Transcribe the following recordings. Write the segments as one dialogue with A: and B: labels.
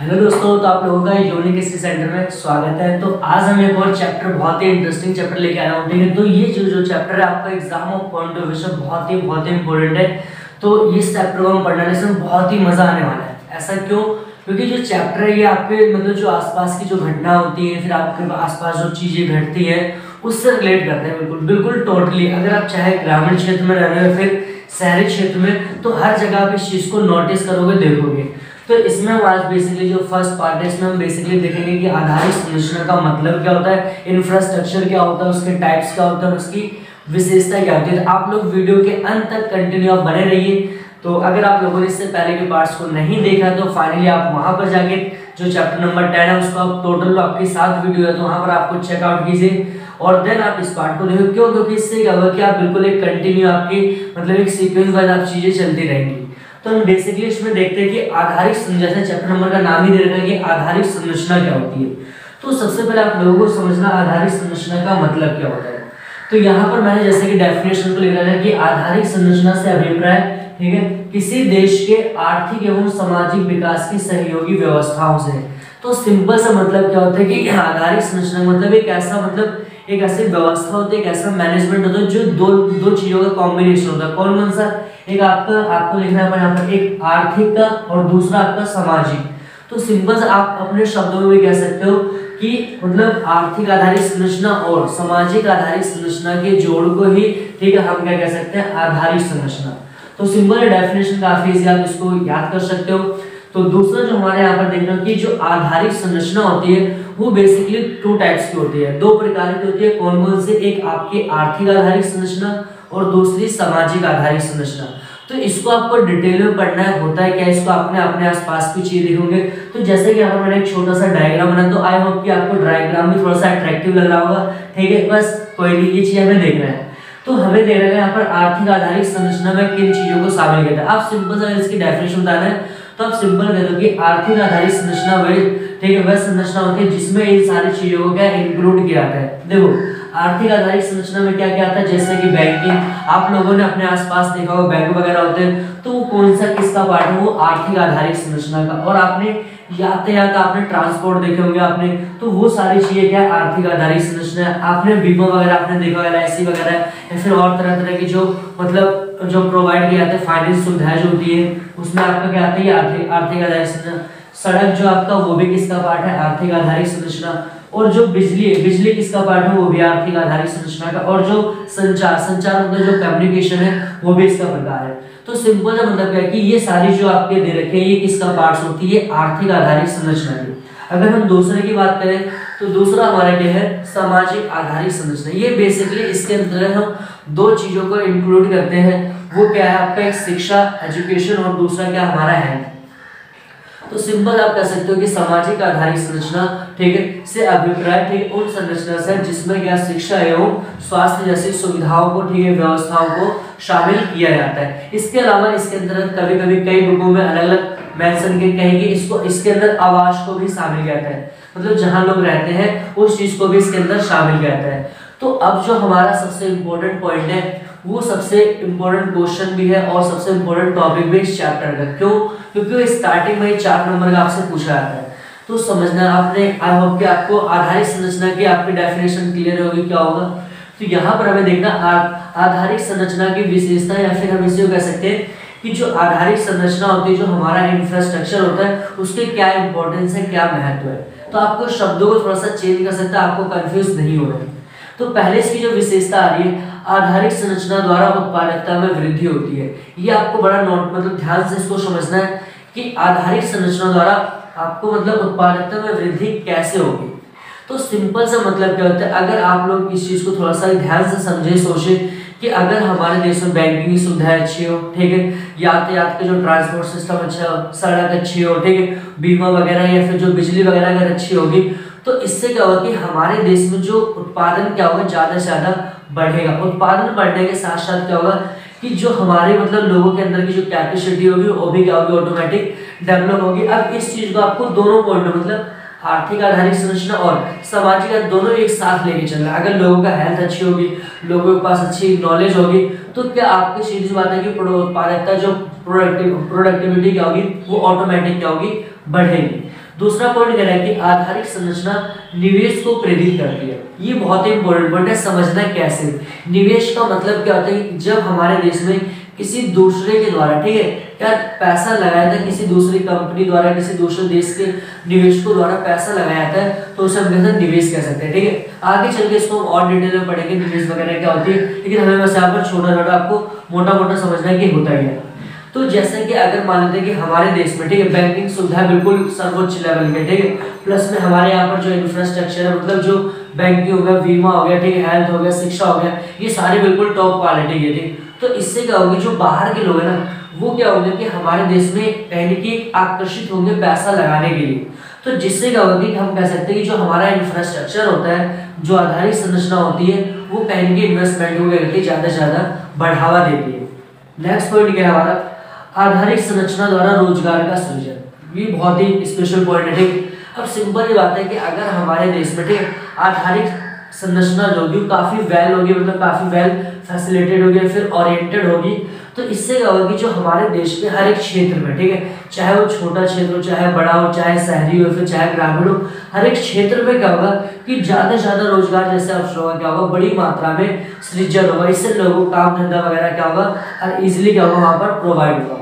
A: Hello दोस्तों, तो आप लोगों का यूनिक हिस्ट्री सेंटर में स्वागत है। तो आज हम एक और चैप्टर, बहुत ही इंटरेस्टिंग चैप्टर लेके आया हूँ। ठीक है, तो ये जो चैप्टर है आपका exam of point of view से बहुत ही इंपॉर्टेंट है। तो इस चैप्टर को हम पढ़ने से बहुत ही मजा आने वाला है। ऐसा क्यों? क्योंकि जो चैप्टर है ये आपके मतलब जो आसपास की जो घटना होती है, फिर आपके आसपास जो चीजें घटती है उससे रिलेट करते हैं। बिल्कुल बिल्कुल टोटली। अगर आप चाहे ग्रामीण क्षेत्र में रह रहे हो फिर शहरी क्षेत्र में, तो हर जगह आप इस चीज को नोटिस करोगे, देखोगे। तो इसमें हम आज बेसिकली जो फर्स्ट पार्ट है इसमें हम बेसिकली देखेंगे कि आधारिक संरचना का मतलब क्या होता है, इंफ्रास्ट्रक्चर क्या होता है, उसके टाइप्स क्या होता है, उसकी विशेषता क्या होती है। तो आप लोग वीडियो के अंत तक कंटिन्यू आप बने रहिए। तो अगर आप लोगों ने इससे पहले के पार्ट्स को नहीं देखा तो फाइनली आप वहां पर जाके जो चैप्टर नंबर 10 है उसका टोटल आपकी 7 वीडियो है, तो वहां पर आपको चेकआउट कीजिए और देन आप इस पार्ट को देखो। क्यों? क्योंकि इससे क्या होगा कि आप बिल्कुल एक कंटिन्यू आपकी मतलब एक सीक्वेंस वाइज आप चीजें चलती रहेंगी। तो हम बेसिकली इसमें देखते हैं कि आधारिक संरचना, चैप्टर नंबर का नाम ही दे रखा है कि आधारिक संरचना क्या होती है। तो सबसे पहले आप लोगों को समझना आधारिक संरचना का मतलब क्या होता है। तो यहाँ पर मैंने जैसे कि डेफिनेशन को लिखा है कि आधारिक संरचना से अभिप्राय, ठीक है, किसी देश के आर्थिक एवं सामाजिक विकास की सहयोगी व्यवस्थाओं से। तो सिंपल सा मतलब क्या होता है कि आधारिक संरचना मतलब एक ऐसी व्यवस्था होती है, एक ऐसा मैनेजमेंट होता है जो दो चीजों का कॉम्बिनेशन होता है। कौन सा? एक आपको लिखना है यहाँ पर एक आर्थिक का और दूसरा आपका सामाजिक। तो सिंपल से आप अपने शब्दों में भी कह सकते हो कि मतलब आर्थिक आधारित संरचना और सामाजिक आधारित संरचना के जोड़ को ही, ठीक है, हम क्या कह सकते हैं, आधारिक संरचना। तो सिंपल डेफिनेशन काफी इजी, आप इसको याद कर सकते हो। तो दूसरा जो हमारे यहाँ पर देखना कि जो आधारिक संरचना होती है वो बेसिकली 2 टाइप्स की होती है, 2 प्रकार की होती है। कौन कौन से? एक आपकी आर्थिक आधारित संरचना और दूसरी सामाजिक आधारित संरचना। तो इसको आपको डिटेल में पढ़ना है। होता है क्या, इसको आपने अपने आसपास की चीज देखोगे। तो जैसे कि यहाँ पर मैंने एक छोटा सा डायग्राम बना, तो आई होप कि आपको डायग्राम भी थोड़ा सा अट्रैक्टिव लग रहा होगा। ठीक है, बस कोई नहीं, ये चीज हमें देखना है। तो हमें देखना है यहाँ पर आर्थिक आधारित संरचना में किन चीजों को शामिल किया था। आप सिंपल सा इसकी डेफिनेशन बताना है तो आप सिंपल कह दो कि आर्थिक आधारित संरचना वह, ठीक है, वह संरचना होती है जिसमें इन सारी चीजों को क्या इंक्लूड किया जाता है। देखो आर्थिक आधारित संरचना में क्या क्या आता है, जैसे कि बैंकिंग। आप लोगों ने अपने आसपास देखा होगा बैंक वगैरह होते हैं, तो वो कौन सा किसका पार्ट है, वो आर्थिक आधारित संरचना का। और आपने यातायात, आपने ट्रांसपोर्ट देखे होंगे आपने, तो वो सारी चीजें क्या आर्थिक आधारित संरचना है। आपने बीमा वगैरह आपने देखा होगा, LIC वगैरह या फिर और तरह तरह की जो मतलब जो प्रोवाइड किए जाते हैं फाइनेंस सुविधाएं जो होती है, उसमें आपका क्या आता है, आर्थिक आधारित संरचना। सड़क जो आपका वो भी किसका पार्ट है, आर्थिक आधारित संरचना। और जो बिजली है, बिजली किसका पार्ट है, वो भी आर्थिक आधारित संरचना का। और जो संचार मतलब जो कम्युनिकेशन है वो भी इसका प्रकार है। तो सिंपल सा मतलब क्या है कि ये सारी जो आपके दे रखे हैं ये किसका पार्ट्स होती है, आर्थिक आधारित संरचना की। अगर हम दूसरे की बात करें तो दूसरा हमारा क्या है, सामाजिक आधारित संरचना। ये बेसिकली इसके अंदर हम 2 चीजों को इंक्लूड करते हैं। वो क्या है आपका, एक शिक्षा, एजुकेशन, और दूसरा क्या हमारा हेल्थ। तो सिंपल आप कह सकते हो कि सामाजिक आधारित संरचना, ठीक है, से अभिप्राय, ठीक, उन संरचना से जिसमें क्या शिक्षा एवं स्वास्थ्य जैसी सुविधाओं को, ठीक है, व्यवस्थाओं को शामिल किया जाता है। इसके अलावा इसके अंदर कभी कभी कई बुकों में अलग अलग मेंशन के कहेंगे इसको, इसके अंदर आवास को भी शामिल किया जाता है, मतलब जहां लोग रहते हैं उस चीज को भी इसके अंदर शामिल किया जाता है। तो अब जो हमारा सबसे इंपॉर्टेंट पॉइंट है वो सबसे इंपॉर्टेंट क्वेश्चन भी है और सबसे इंपॉर्टेंट टॉपिक भी इस चैप्टर का। क्यों? क्योंकि स्टार्टिंग में 4 नंबर का आपसे पूछा जाता है। तो समझना आपने, आई होप कि आपको आधारिक संरचना की आपकी डेफिनेशन क्लियर होगी क्या होगा। तो यहाँ पर हमें देखना आधारिक संरचना की विशेषता, या फिर हम इसे कह सकते हैं कि जो आधारिक संरचना होती है, जो हमारा इंफ्रास्ट्रक्चर होता है, उसके क्या इंपॉर्टेंस है, क्या महत्व है। तो आपको शब्दों को थोड़ा सा चेंज कर सकता है, आपको कंफ्यूज नहीं होना है। तो पहले इसकी जो विशेषता आ रही है, आधारिक संरचना द्वारा उत्पादकता में वृद्धि होती है। ये आपको बड़ा नोट मतलब ध्यान से इसको समझना है कि आधारिक संरचना द्वारा आपको मतलब उत्पादकता में वृद्धि कैसे होगी। तो सिंपल सा मतलब क्या होता है, अगर आप लोग इस चीज को थोड़ा सा ध्यान से समझे, सोचे कि अगर हमारे देश में बैंकिंग की सुविधाएं अच्छी हो, ठीक है, यातायात का जो ट्रांसपोर्ट सिस्टम अच्छा हो, सड़क अच्छी हो, ठीक है, बीमा वगैरह या फिर जो बिजली वगैरह अगर अच्छी होगी, तो इससे क्या होगा कि हमारे देश में जो उत्पादन क्या होगा, ज्यादा से ज्यादा बढ़ेगा। उत्पादन बढ़ने के साथ साथ क्या होगा कि जो हमारे मतलब लोगों के अंदर की जो कैपेसिटी होगी वो भी क्या होगी, ऑटोमेटिक डेवलप होगी। अब इस चीज को आपको दोनों पॉइंट मतलब आर्थिक आधारित संरचना और सामाजिक दोनों एक साथ लेके चलना है। अगर लोगों का हेल्थ अच्छी होगी, लोगों के पास अच्छी नॉलेज होगी, तो क्या आपकी सीधी सी बात है कि उत्पादकता जो प्रोडक्टिविटी क्या होगी वो ऑटोमेटिक क्या होगी, बढ़ेगी। दूसरा पॉइंट कह रहा है कि आधारिक संरचना निवेश को प्रेरित करती है। ये बहुत ही इंपॉर्टेंट पॉइंट है, समझना कैसे। निवेश का मतलब क्या होता है कि जब हमारे देश में किसी दूसरे के द्वारा, ठीक है, क्या पैसा लगाया था, किसी दूसरी कंपनी द्वारा, किसी दूसरे देश के निवेशकों द्वारा पैसा लगाया था, तो उसे हम कहते हैं निवेश कह सकते हैं, ठीक है। आगे चल के इसको हम और डिटेल में पढ़ेंगे निवेश वगैरह क्या होती है, लेकिन हमें बस यहाँ पर छोटा छोटा आपको मोटा मोटा समझना है कि होता ही है। तो जैसे कि अगर मान लेते हैं कि हमारे देश में, ठीक है, बैंकिंग सुविधा बिल्कुल सर्वोच्च लेवल पे, ठीक है, प्लस में हमारे यहाँ पर जो इंफ्रास्ट्रक्चर है, मतलब जो बैंकिंग हो गया, बीमा हो गया, ठीक है, हेल्थ हो गया, शिक्षा हो गया, ये सारे बिल्कुल टॉप क्वालिटी के, ठीक। तो इससे क्या होगी, जो बाहर के लोग हैं ना, वो क्या होंगे कि हमारे देश में कहीं कि आकर्षित होंगे पैसा लगाने के लिए। तो जिससे क्या होगा कि हम कह सकते हैं कि जो हमारा इंफ्रास्ट्रक्चर होता है, जो आधारिक संरचना होती है, वो कहीं की इन्वेस्टमेंट को करके ज्यादा से ज्यादा बढ़ावा देती है। नेक्स्ट पॉइंट क्या है हमारा, आधारिक संरचना द्वारा रोजगार का सृजन। ये बहुत ही स्पेशल पॉइंट है, ठीक। अब सिंपल ये बात है कि अगर हमारे देश में, ठीक, आधारिक संरचना जो होगी काफी वेल होगी, मतलब काफी वेल फैसिलिटेटेड होगी, फिर ओरिएंटेड होगी, तो इससे क्या होगा कि जो हमारे देश के हर एक क्षेत्र में, ठीक है, चाहे वो छोटा क्षेत्र हो, चाहे बड़ा हो, चाहे शहरी हो, फिर चाहे ग्रामीण हो, हर एक क्षेत्र में क्या होगा कि ज्यादा से ज्यादा रोजगार जैसे अवसर होगा, क्या होगा, बड़ी मात्रा में सृजन होगा। इससे लोगों को काम धंधा वगैरह क्या होगा और इजिली क्या होगा वहां पर प्रोवाइड होगा।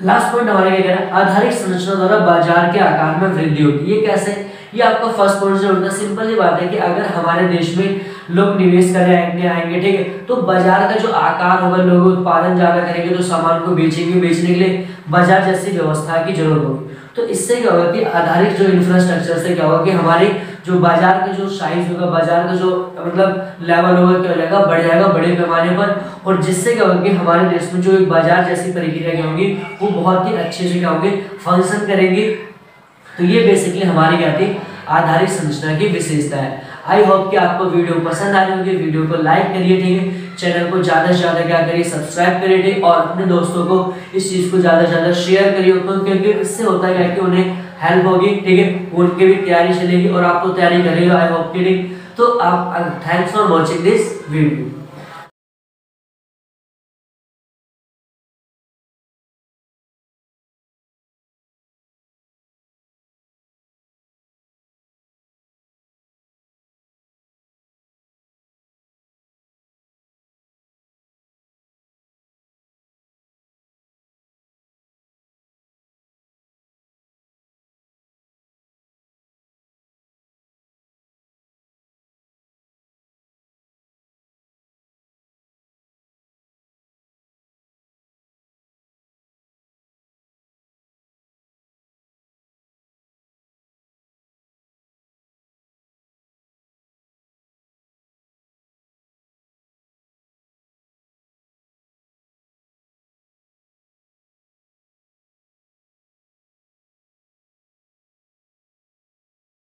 A: लास्ट पॉइंट हमारे क्या कह रहा है, आधारिक संरचना द्वारा बाजार के आकार में वृद्धि होती है। ये कैसे, ये आपका फर्स्ट पॉइंट से होता है। सिंपल ये बात है कि अगर हमारे देश में लोग निवेश करने आएंगे, ठीक है, तो बाजार का जो आकार होगा, लोग उत्पादन ज्यादा करेंगे, तो सामान को बेचेंगे, बेचने के लिए बाजार जैसी व्यवस्था की जरूरत होगी। तो इससे क्या होगा कि आधारिक जो इंफ्रास्ट्रक्चर से क्या होगा कि हमारे जो बाजार का जो साइज होगा, बाजार का जो मतलब लेवल होगा, क्या हो जाएगा, बढ़ जाएगा बड़े पैमाने पर। और जिससे क्या होगा कि हमारे देश में जो एक बाजार जैसी प्रक्रिया क्या होगी, वो बहुत ही अच्छे से क्या होंगे, फंक्शन करेंगी। तो ये बेसिकली हमारी क्या थी, आधारिक संरचना की विशेषता है। आई होप कि आपको वीडियो पसंद आ रही होगी। वीडियो को लाइक करिए, ठीक है, चैनल को ज्यादा से ज्यादा क्या करिए, सब्सक्राइब करिए, ठीक, और अपने दोस्तों को इस चीज को ज्यादा से ज्यादा शेयर करिए, क्योंकि इससे होता है कि उन्हें हेल्प होगी, ठीक है, उनकी भी तैयारी चलेगी और आपको तैयारी करेगी। आई होप कि, तो आप thanks for watching this video.